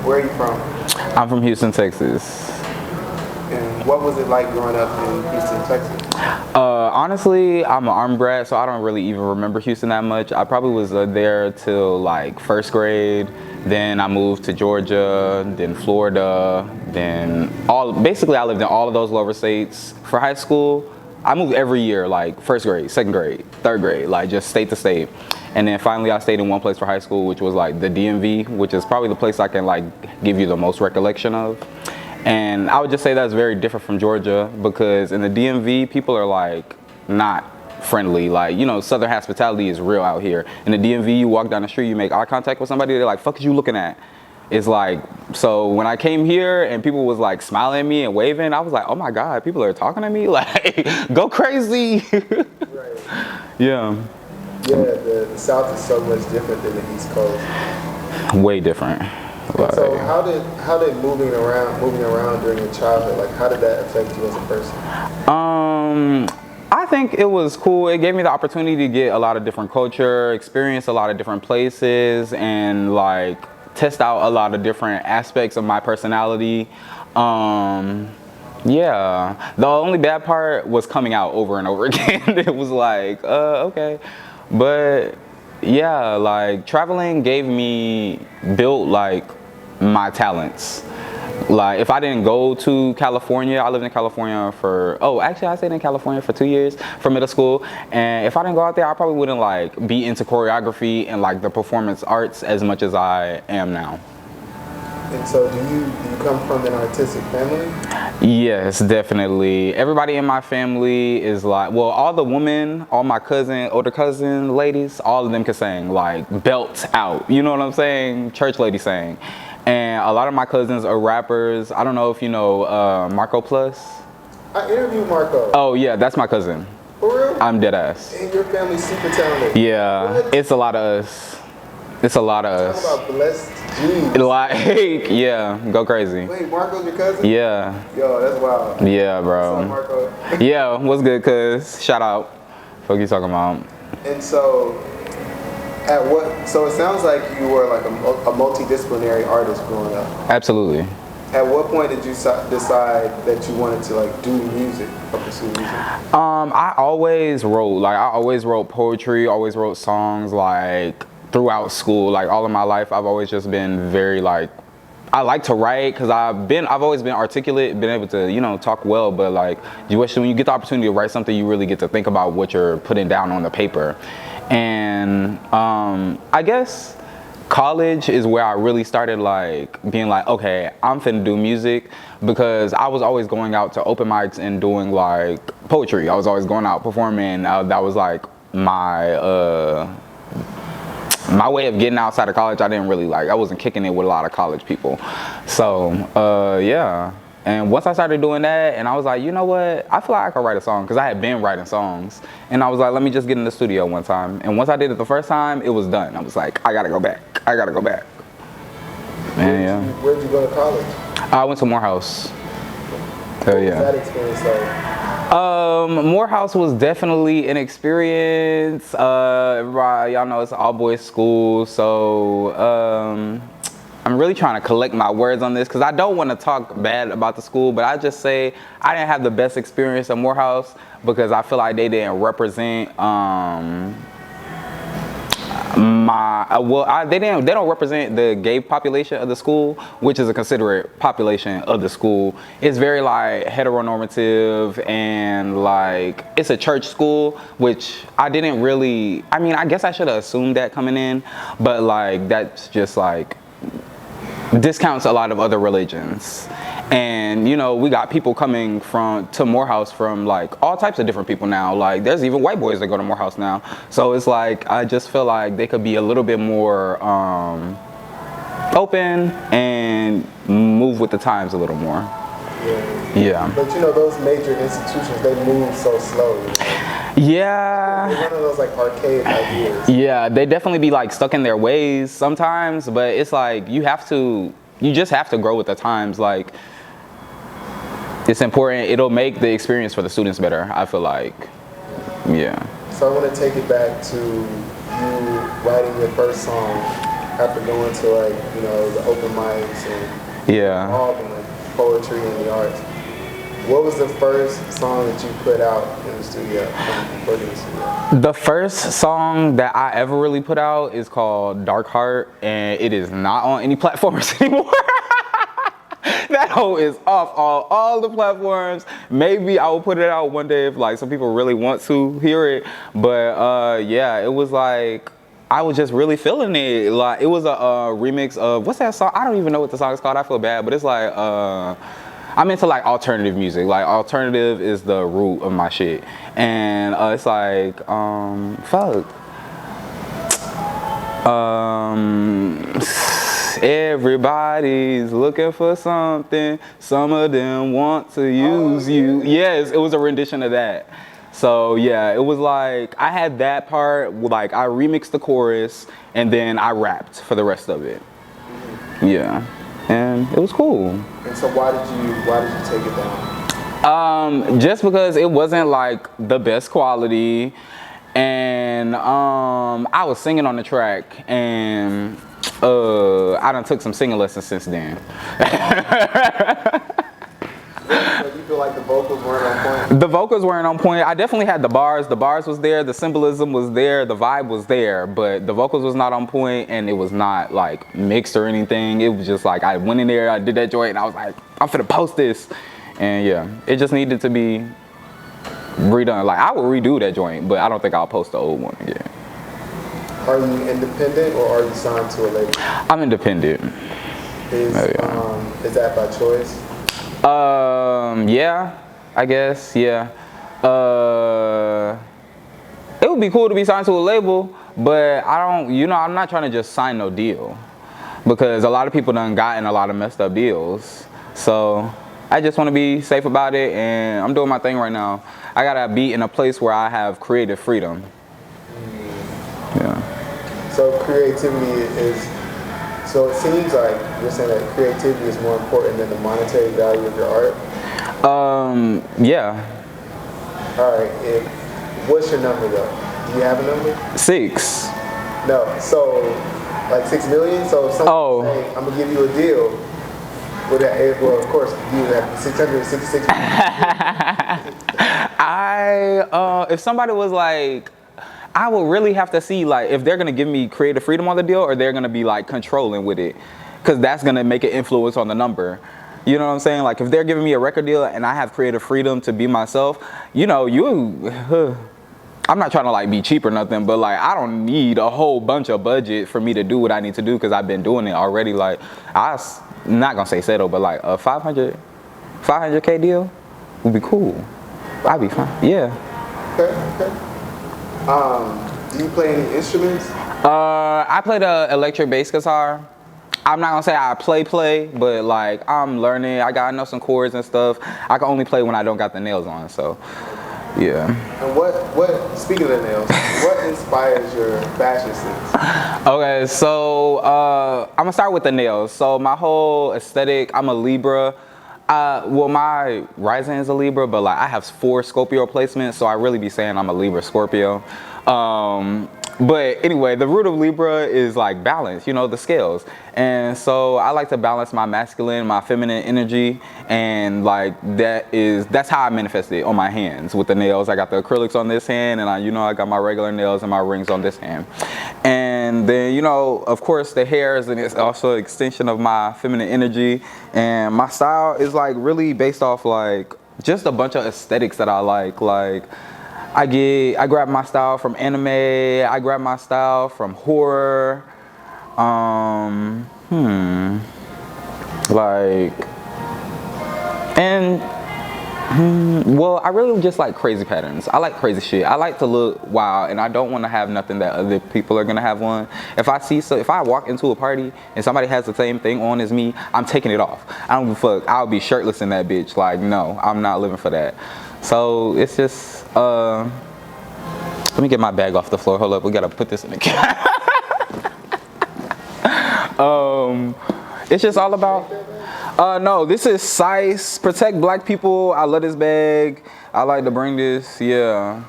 Where are you from? I'm from Houston, Texas. And what was it like growing up in Houston, Texas? Honestly, I'm an army brat, so I don't really even remember Houston that much. I probably was there till like first grade. Then I moved to Georgia, then Florida, then basically I lived in all of those lower states. For high school, I moved every year, like first grade, second grade, third grade, like just state to state. And then finally I stayed in one place for high school, which was like the DMV, which is probably the place I can like give you the most recollection of. And I would just say that's very different from Georgia, because in the DMV, people are like not friendly. Like, you know, Southern hospitality is real out here. In the DMV, you walk down the street, you make eye contact with somebody, they're like, fuck is you looking at? It's like, so when I came here and people was like smiling at me and waving, I was like, oh my God, people are talking to me? Like, go crazy. Right. Yeah. Yeah, the South is so much different than the East Coast. Way different. And so how did moving around during your childhood, like how did that affect you as a person? I think it was cool. It gave me the opportunity to get a lot of different culture, experience a lot of different places, and like test out a lot of different aspects of my personality. Yeah, the only bad part was coming out over and over again. It was like, okay. But yeah, like traveling built like my talents. Like if I didn't go to California, I lived in California I stayed in California for 2 years for middle school. And if I didn't go out there, I probably wouldn't like be into choreography and like the performance arts as much as I am now. And so do you come from an artistic family? Yes, definitely. Everybody in my family is like, well, all the women, all my older cousin ladies, all of them can sing, like belt out. You know what I'm saying? Church lady sang. And a lot of my cousins are rappers. I don't know if you know Marco Plus. I interviewed Marco. Oh yeah, that's my cousin. For real? I'm dead ass. And your family's super talented. Yeah, what? It's a lot of us. It's a lot of us. Talk about blessed genes. Like, yeah, go crazy. Wait, Marco's your cousin? Yeah. Yo, that's wild. Yeah, bro. What's up, Marco? Yeah, what's good, cuz? Shout out. Fuck you talking about? And so, so it sounds like you were like a multidisciplinary artist growing up. Absolutely. At what point did you decide that you wanted to like do music or pursue music? I always wrote poetry, always wrote songs like throughout school. Like all of my life, I've always just been very like, I like to write because I've always been articulate, been able to, you know, talk well, but like when you get the opportunity to write something, you really get to think about what you're putting down on the paper. And I guess college is where I really started like being like, okay, I'm finna do music, because I was always going out to open mics and doing like poetry. I was always going out performing. That was like my way of getting outside of college. I wasn't kicking it with a lot of college people. So yeah. And once I started doing that, and I was like, you know what? I feel like I could write a song, because I had been writing songs. And I was like, let me just get in the studio one time. And once I did it the first time, it was done. I was like, I gotta go back. Man, yeah. Where'd you go to college? I went to Morehouse. Hell yeah. What was that experience like? Morehouse was definitely an experience. Everybody, y'all know it's an all-boys school, so I'm really trying to collect my words on this, because I don't want to talk bad about the school, but I just say I didn't have the best experience at Morehouse, because I feel like they didn't represent they don't represent the gay population of the school, which is a considerate population of the school. It's very like heteronormative, and like it's a church school, which I guess I should have assumed that coming in, but like that's just like discounts a lot of other religions. And you know, we got people coming to Morehouse from like all types of different people now. Like there's even white boys that go to Morehouse now. So it's like, I just feel like they could be a little bit more open and move with the times a little more. Yeah. But you know, those major institutions, they move so slowly. Yeah. They're one of those like archaic ideas. Yeah, they definitely be like stuck in their ways sometimes, but it's like you just have to grow with the times. Like it's important. It'll make the experience for the students better, I feel like. Yeah. So I want to take it back to you writing your first song after going to like, you know, the open mics and Yeah. all in like poetry and the arts, what was the first song that you put out in the studio, recording in the studio? The first song that I ever really put out is called Dark Heart, and it is not on any platforms anymore. That hoe is off all the platforms. Maybe I will put it out one day if like some people really want to hear it. But yeah, it was like I was just really feeling it. Like it was a remix of what's that song? I don't even know what the song is called. I feel bad, but it's like I'm into like alternative music. Like alternative is the root of my shit, and it's like fuck. Everybody's looking for something. Some of them want to use you. Yes, it was a rendition of that. So yeah, it was like I had that part. Like I remixed the chorus and then I rapped for the rest of it. Yeah, and it was cool. And so why did you take it down? Just because it wasn't like the best quality, and I was singing on the track, and I done took some singing lessons since then. So you feel like the vocals weren't on point? The vocals weren't on point. I definitely had the bars. The bars was there. The symbolism was there. The vibe was there. But the vocals was not on point, and it was not like mixed or anything. It was just like I went in there, I did that joint, and I was like, I'm finna post this. And yeah, it just needed to be redone. Like I would redo that joint, but I don't think I'll post the old one again. Are you independent or are you signed to a label? I'm independent. Is that by choice? Yeah, I guess, yeah. It would be cool to be signed to a label, but I'm not trying to just sign no deal, because a lot of people done gotten a lot of messed up deals. So I just want to be safe about it, and I'm doing my thing right now. I gotta be in a place where I have creative freedom. Yeah. So creativity is, so it seems like you're saying that creativity is more important than the monetary value of your art? Yeah. All right, what's your number though? Do you have a number? 6. No, so like 6 million? So if someone say, I'm gonna give you a deal, would that, well, of course, you would have 666 if somebody was like, I would really have to see like if they're gonna give me creative freedom on the deal, or they're gonna be like controlling with it, because that's gonna make an influence on the number. You know what I'm saying? Like if they're giving me a record deal and I have creative freedom to be myself, I'm not trying to like be cheap or nothing, but like I don't need a whole bunch of budget for me to do what I need to do, because I've been doing it already. Like I'm not gonna say settle, but like a 500K deal would be cool. I'd be fine. Yeah. Okay. Do you play any instruments? I play the electric bass guitar. I'm not gonna say I play, but like I'm learning. I know some chords and stuff. I can only play when I don't got the nails on, so yeah. And what speaking of the nails, what inspires your fashion sense? Okay, so I'm gonna start with the nails. So my whole aesthetic, I'm a Libra. Well, my rising is a Libra, but like I have 4 Scorpio placements, so I really be saying I'm a Libra Scorpio. But anyway, the root of Libra is like balance, the scales. And so I like to balance my masculine, my feminine energy, and like that's how I manifest it on my hands with the nails. I got the acrylics on this hand, and I got my regular nails and my rings on this hand. And then, of course the hairs, and it's also an extension of my feminine energy. And my style is like really based off like just a bunch of aesthetics that I like. Like I grab my style from anime, I grab my style from horror, well, I really just like crazy patterns. I like crazy shit. I like to look wild, and I don't want to have nothing that other people are gonna have on. If I walk into a party and somebody has the same thing on as me, I'm taking it off. I don't give a fuck. I'll be shirtless in that bitch. Like, no, I'm not living for that. So it's just, let me get my bag off the floor. Hold up, we gotta put this in the can. It's just all about, no, this is Size, protect black people. I love this bag. I like to bring this, yeah.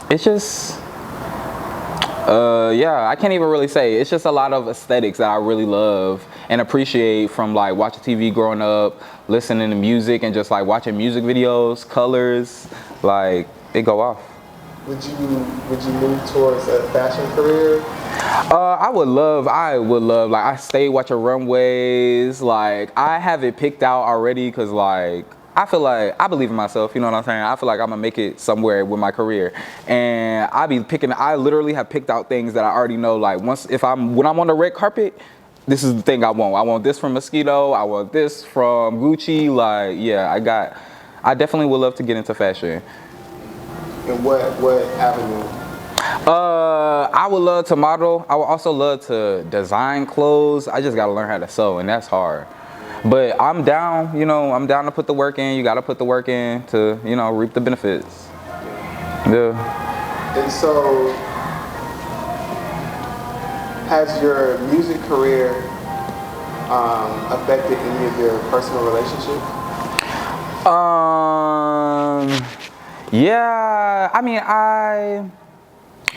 It's just, Yeah, I can't even really say. It's just a lot of aesthetics that I really love and appreciate from like watching TV growing up, listening to music, and just like watching music videos, colors, like they go off. Would you move towards a fashion career? I would love, like, I stay watching runways, like, I have it picked out already, because, like, I feel like, I believe in myself, you know what I'm saying? I feel like I'm gonna make it somewhere with my career, and I literally have picked out things that I already know, like, when I'm on the red carpet, this is the thing I want. I want this from Mosquito, I want this from Gucci, like, yeah, I definitely would love to get into fashion. And what avenue? I would love to model. I would also love to design clothes. I just gotta learn how to sew, and that's hard. But I'm down, I'm down to put the work in. You gotta put the work in to, reap the benefits. Yeah. And so, has your music career affected any of your personal relationships? Yeah, I mean,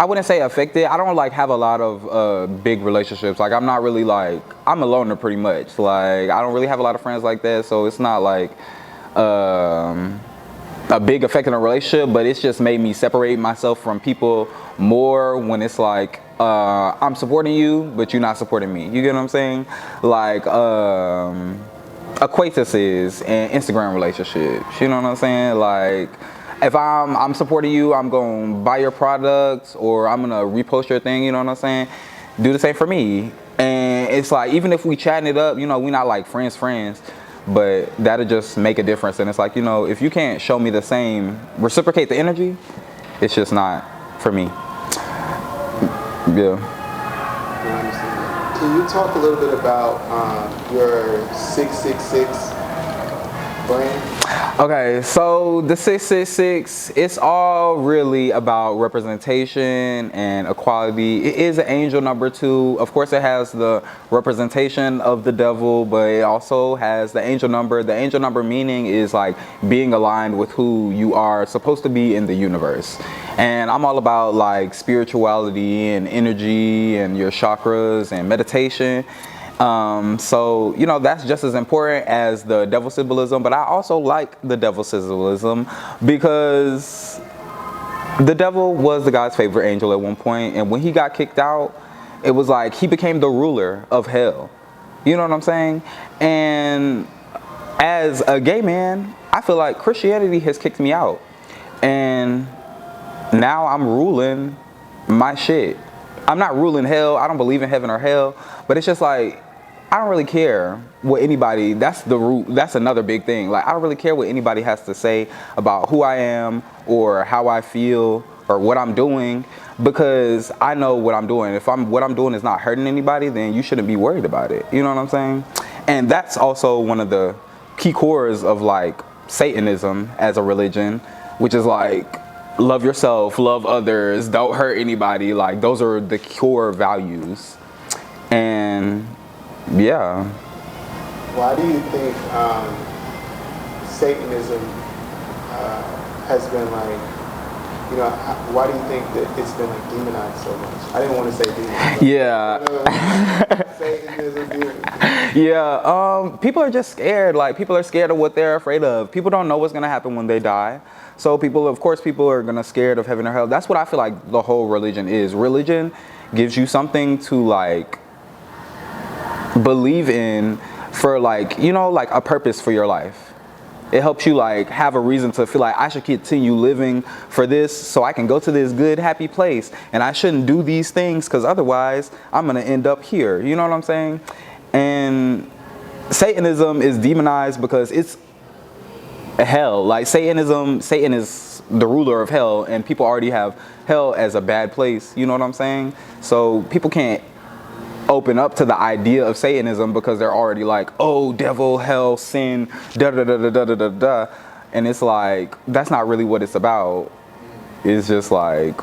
I wouldn't say affected. I don't like have a lot of big relationships. Like, I'm not really like, I'm a loner pretty much. Like, I don't really have a lot of friends like that, so it's not like a big effect in a relationship, but it's just made me separate myself from people more when it's like, I'm supporting you, but you're not supporting me. You get what I'm saying? Like, acquaintances and Instagram relationships. You know what I'm saying? Like, if I'm supporting you, I'm going to buy your products or I'm going to repost your thing, you know what I'm saying? Do the same for me. And it's like, even if we chatting it up, we're not like friends, but that'll just make a difference. And it's like, if you can't show me the same, reciprocate the energy, it's just not for me. Yeah. Can you talk a little bit about your 666 brand? Okay, so the 666, it's all really about representation and equality. It is an angel number 2. Of course, it has the representation of the devil, but it also has the angel number. The angel number meaning is like being aligned with who you are supposed to be in the universe. And I'm all about like spirituality and energy and your chakras and meditation. So, that's just as important as the devil symbolism, but I also like the devil symbolism because the devil was the guy's favorite angel at one point, and when he got kicked out, it was like he became the ruler of hell. You know what I'm saying? And as a gay man, I feel like Christianity has kicked me out, and now I'm ruling my shit. I'm not ruling hell. I don't believe in heaven or hell, but it's just like, I don't really care what anybody, that's another big thing. Like, I don't really care what anybody has to say about who I am or how I feel or what I'm doing, because I know what I'm doing. If what I'm doing is not hurting anybody, then you shouldn't be worried about it. You know what I'm saying? And that's also one of the key cores of like Satanism as a religion, which is like, love yourself, love others, don't hurt anybody. Like, those are the core values. And yeah. Why do you think Satanism has been like, why do you think that it's been like demonized so much? I didn't want to say demonized. Yeah. Satanism, yeah. People are just scared. Like, people are scared of what they're afraid of. People don't know what's going to happen when they die. So people are going to scared of heaven or hell. That's what I feel like the whole religion is. Religion gives you something to like believe in for like, like a purpose for your life. It helps you like have a reason to feel like I should continue living for this so I can go to this good, happy place. And I shouldn't do these things because otherwise I'm going to end up here. You know what I'm saying? And Satanism is demonized because it's hell. Like, Satan is the ruler of hell, and people already have hell as a bad place. You know what I'm saying? So people can't open up to the idea of Satanism because they're already like, oh, devil, hell, sin, da da da da da da da da. And it's like, that's not really what it's about. It's just like,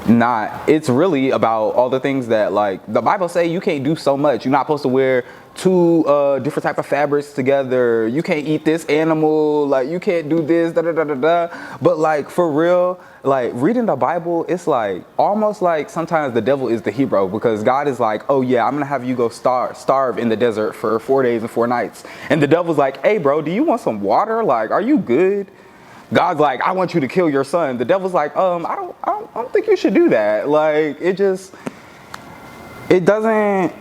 not. It's really about all the things that, like, the Bible say you can't do so much. You're not supposed to wear two different type of fabrics together. You can't eat this animal. Like, you can't do this, da da da da da. But like, for real, like, reading the Bible, it's like almost like sometimes the devil is the hero, because God is like, oh yeah, I'm gonna have you go starve in the desert for 4 days and 4 nights. And the devil's like, hey bro, do you want some water? Like, are you good? God's like, I want you to kill your son. The devil's like, I don't think you should do that. Like, it doesn't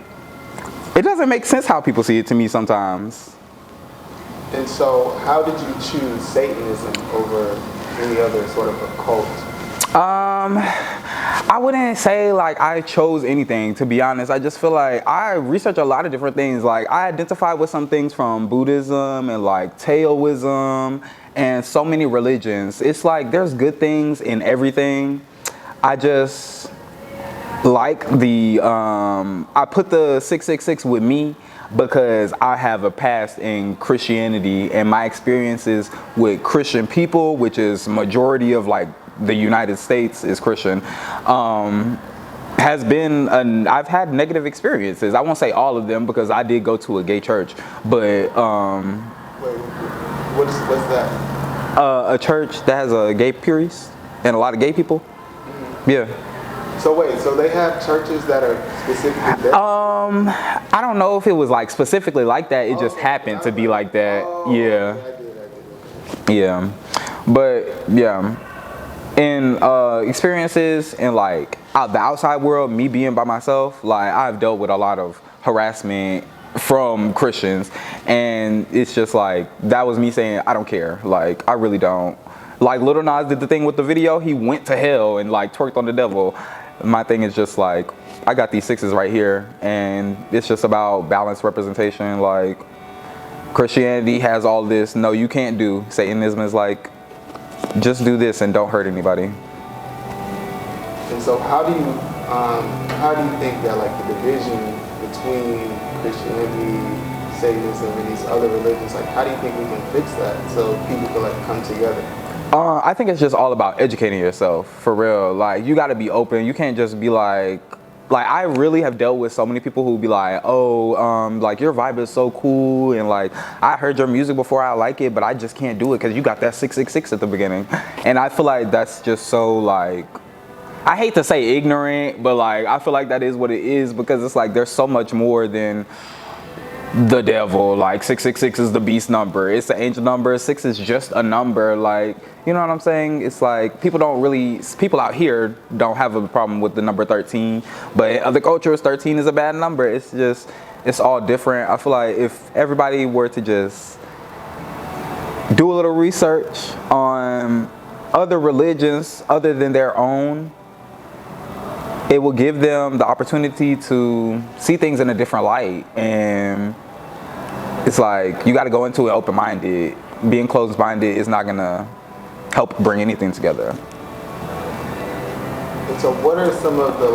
make sense how people see it to me sometimes. And so, how did you choose Satanism over any other sort of occult? I wouldn't say like I chose anything, to be honest. I just feel like I research a lot of different things. Like, I identify with some things from Buddhism and like Taoism and so many religions. It's like there's good things in everything. I just like I put the 666 with me because I have a past in Christianity, and my experiences with Christian people, which is majority of like the United States is Christian, has been I've had negative experiences. I won't say all of them because I did go to a gay church, but What's that? A church that has a gay priest and a lot of gay people. Mm-hmm. Yeah. So wait, so they have churches that are specifically there? I don't know if it was like specifically like that. It just happened to be like that. Yeah. I did. Yeah. But yeah. In experiences in like the outside world, me being by myself, like, I've dealt with a lot of harassment from Christians, and it's just like, that was me saying, I don't care. Like, I really don't. Like, Lil Nas did the thing with the video. He went to hell and like twerked on the devil. My thing is just like, I got these 6s right here, and it's just about balanced representation. Like, Christianity has all this, no, you can't do. Satanism is like, just do this and don't hurt anybody. And so how do you think that like the division between Christianity, Satanism, and these other religions, like, how do you think we can fix that so people can like come together? I think it's just all about educating yourself, for real. Like, you got to be open. You can't just be like I really have dealt with so many people who be like, oh, like, your vibe is so cool, and like, I heard your music before, I like it, but I just can't do it because you got that 666 at the beginning. And I feel like that's just so, like, I hate to say ignorant, but like, I feel like that is what it is, because it's like there's so much more than the devil. Like, 666 is the beast number. It's the angel number. 6 is just a number. Like, you know what I'm saying? It's like people out here don't have a problem with the number 13, but in other cultures, 13 is a bad number. It's just, it's all different. I feel like if everybody were to just do a little research on other religions other than their own, it will give them the opportunity to see things in a different light. And it's like, you got to go into it open-minded. Being closed-minded is not going to help bring anything together. And so what are some of the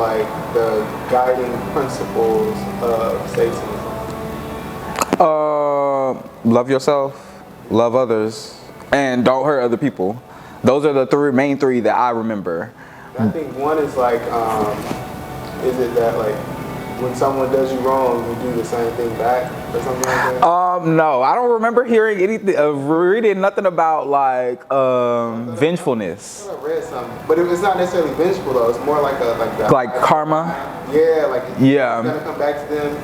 guiding principles of Satanism? Love yourself, love others, and don't hurt other people. Those are the main three that I remember. I think one is like, is it that like when someone does you wrong, you do the same thing back or something like that? No, I don't remember hearing anything, reading nothing about like vengefulness. I read something, but it's not necessarily vengeful though. It's more like like karma. Yeah, like yeah, it's gonna come back to them,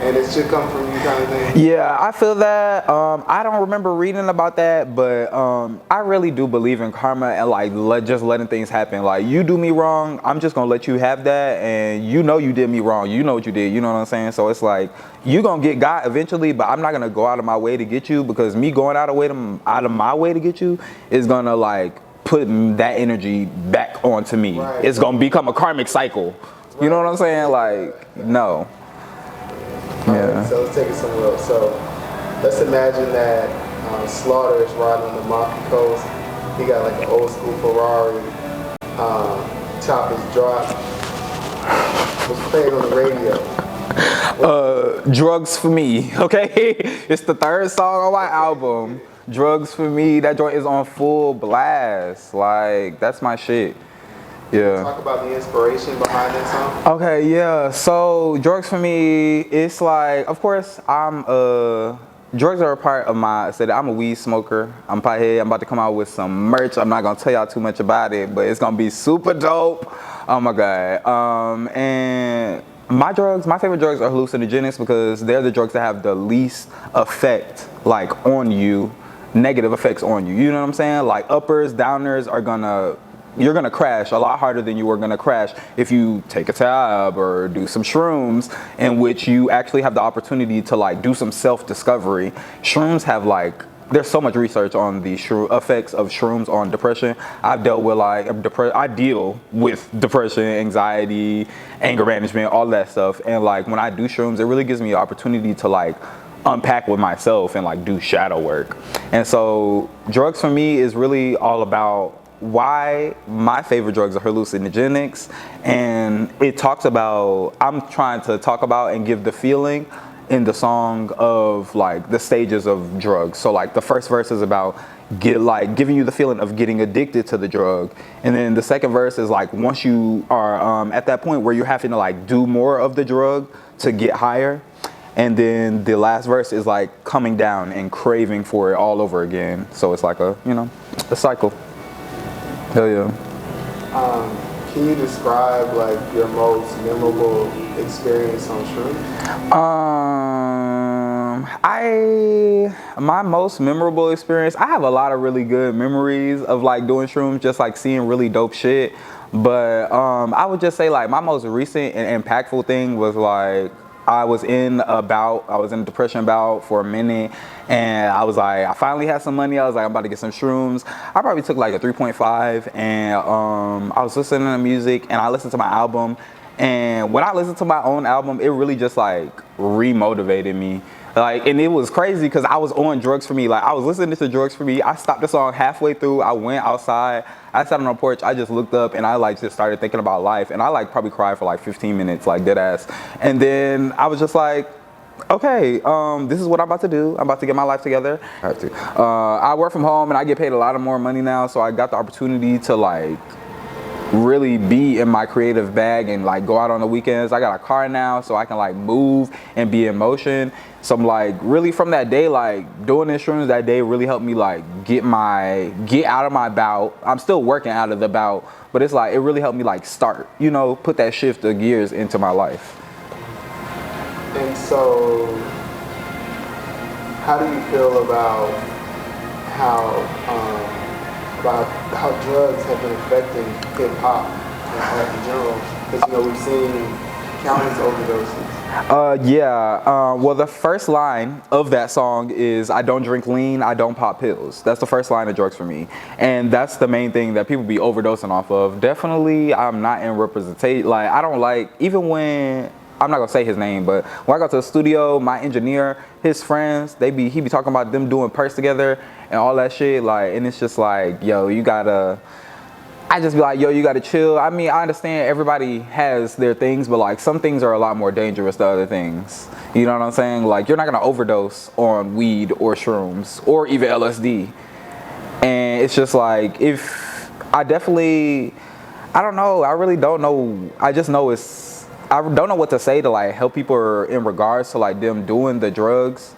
and it should come from you, kind of thing. Yeah, I feel that. I don't remember reading about that, but I really do believe in karma and like just letting things happen. Like, you do me wrong, I'm just gonna let you have that, and you know you did me wrong. You know what you did. You know what I'm saying? So it's like, you gonna get God eventually, but I'm not gonna go out of my way to get you, because me going out of my way to get you is gonna like put that energy back onto me. Right. It's gonna become a karmic cycle. Right. You know what I'm saying? Like, no. Yeah. So let's take it somewhere else. So let's imagine that Slaughter is riding on the Amalfi Coast. He got like an old school Ferrari. Top is dropped. Was playing on the radio. Drugs for Me, okay? It's the 3rd song on my album. Drugs for Me. That joint is on full blast. Like, that's my shit. Yeah. Talk about the inspiration behind that song. Okay, yeah. So drugs for me, it's like, of course, drugs are a part of my. I'm a weed smoker. I'm pothead. I'm about to come out with some merch. I'm not gonna tell y'all too much about it, but it's gonna be super dope. Oh my god. And my favorite drugs are hallucinogenics because they're the drugs that have the least effect, like on you, negative effects on you. You know what I'm saying? Like uppers, downers you're gonna crash a lot harder than you were gonna crash if you take a tab or do some shrooms, in which you actually have the opportunity to like do some self-discovery. Shrooms have like, there's so much research on the effects of shrooms on depression. I've dealt with I deal with depression, anxiety, anger management, all that stuff. And like when I do shrooms, it really gives me the opportunity to like unpack with myself and like do shadow work. And so drugs for me is really all about why my favorite drugs are hallucinogenics, and I'm trying to talk about and give the feeling in the song of like the stages of drugs. So like the first verse is about giving you the feeling of getting addicted to the drug, and then the second verse is like once you are at that point where you're having to like do more of the drug to get higher, and then the last verse is like coming down and craving for it all over again. So it's like a cycle. Hell yeah. Can you describe like your most memorable experience on shrooms? My most memorable experience, I have a lot of really good memories of like doing shrooms, just like seeing really dope shit. But I would just say like my most recent and impactful thing was like, I was in a depression bout for a minute, and I was like, I finally had some money. I was like, I'm about to get some shrooms. I probably took like a 3.5, and I was listening to music, and I listened to my album. And when I listened to my own album, it really just like re-motivated me. Like, and it was crazy because I was on drugs for me. Like, I was listening to drugs for me. I stopped the song halfway through. I went outside. I sat on the porch. I just looked up and I like just started thinking about life. And I like probably cried for like 15 minutes, like dead ass. And then I was just like, okay, this is what I'm about to do. I'm about to get my life together. I have to. I work from home and I get paid a lot of more money now. So I got the opportunity to like really be in my creative bag and like go out on the weekends. I got a car now, so I can like move and be in motion. So I'm like really from that day, like doing shrooms that day really helped me like get out of my bout. I'm still working out of the bout, but it's like it really helped me like start, put that shift of gears into my life. And so how do you feel about how drugs have been affecting hip hop and art in general? Because we've seen countless overdoses. Well, the first line of that song is, I don't drink lean, I don't pop pills. That's the first line of drugs for me. And that's the main thing that people be overdosing off of. Definitely, I'm not in representation. Like, I don't like, even when, I'm not gonna say his name, but when I go to the studio, my engineer, his friends, he be talking about them doing perks together and all that shit. Like, and it's just like, yo, I just be like, yo, you gotta chill. I mean, I understand everybody has their things, but like some things are a lot more dangerous than other things. You know what I'm saying? Like, you're not gonna overdose on weed or shrooms or even LSD. And it's just like, I don't know. I really don't know. I just know I don't know what to say to like help people in regards to like them doing the drugs.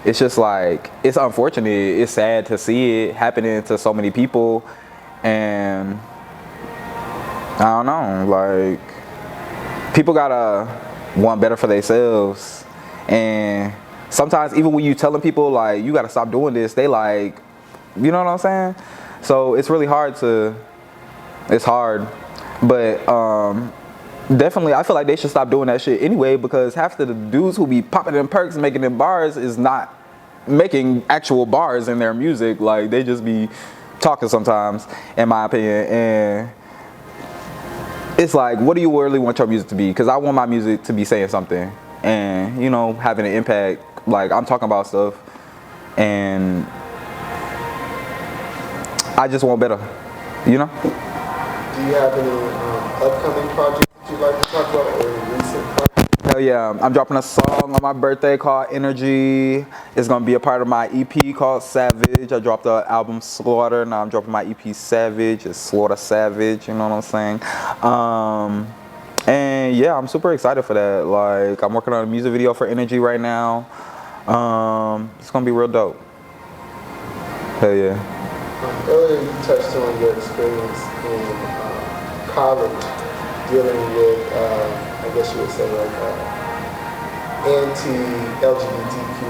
It's just like, it's unfortunate. It's sad to see it happening to so many people. And I don't know, like, people gotta want better for themselves. And sometimes even when you telling people like, you gotta stop doing this, they like, you know what I'm saying? So it's really hard. But definitely I feel like they should stop doing that shit anyway, because half of the dudes who be popping them perks and making them bars is not making actual bars in their music. Like, they just be talking sometimes, in my opinion. And it's like, what do you really want your music to be? Because I want my music to be saying something and, having an impact. Like, I'm talking about stuff and I just want better, Do you have any upcoming projects that you'd like to talk about, or any recent projects? Hell yeah, I'm dropping a song on my birthday called Energy. It's gonna be a part of my EP called Savage. I dropped the album Slaughter, now I'm dropping my EP Savage. It's Slaughter Savage, you know what I'm saying? And yeah, I'm super excited for that. Like, I'm working on a music video for Energy right now. It's gonna be real dope. Hell yeah. Earlier you touched on your experience in college dealing with, I guess you would say, like anti-LGBTQ.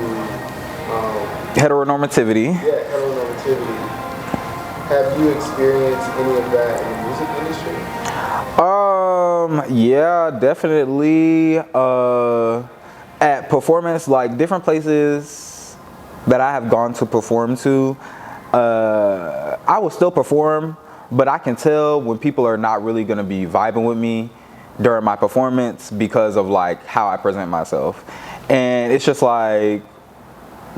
Heteronormativity. Yeah, heteronormativity. Have you experienced any of that in the music industry? Yeah, definitely. At performance, like different places that I have gone to perform to, I will still perform, but I can tell when people are not really gonna be vibing with me during my performance because of like how I present myself. And it's just like,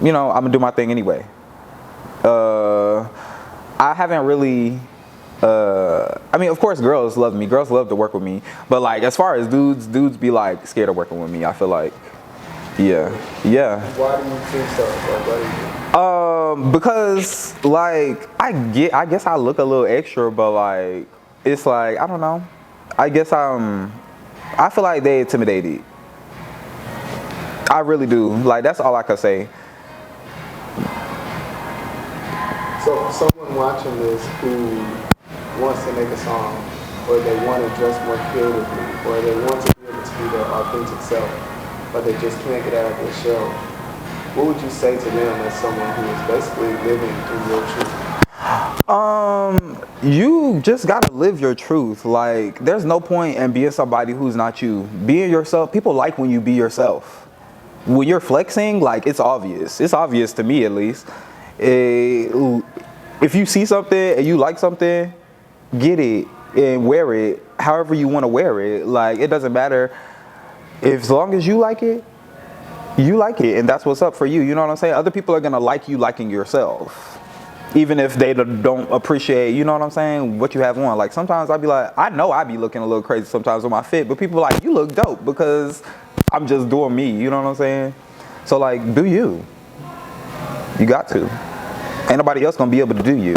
you know, I'm gonna do my thing anyway. I haven't really, I mean, of course girls love me, girls love to work with me, but like as far as dudes be like scared of working with me, I feel like. Yeah. Why do you think so? Like, why do you think? Because like I guess I look a little extra, but like it's like I don't know. I guess I feel like they intimidated. I really do. Like that's all I could say. So someone watching this who wants to make a song, or they want to dress more creatively, or they want to be able to be their authentic self, but they just can't get out of their shell, what would you say to them as someone who is basically living in your truth? You just gotta live your truth. Like, there's no point in being somebody who's not you. Being yourself, people like when you be yourself. When you're flexing, like, it's obvious. It's obvious to me, at least. If you see something and you like something, get it and wear it however you want to wear it. Like, it doesn't matter. As long as you like it, and that's what's up for you. You know what I'm saying? Other people are gonna like you liking yourself, even if they don't appreciate, you know what I'm saying, what you have on. Like sometimes I'd be like, I know I be looking a little crazy sometimes with my fit, but people are like, you look dope because I'm just doing me. You know what I'm saying? So like, do you? You got to. Ain't nobody else gonna be able to do you.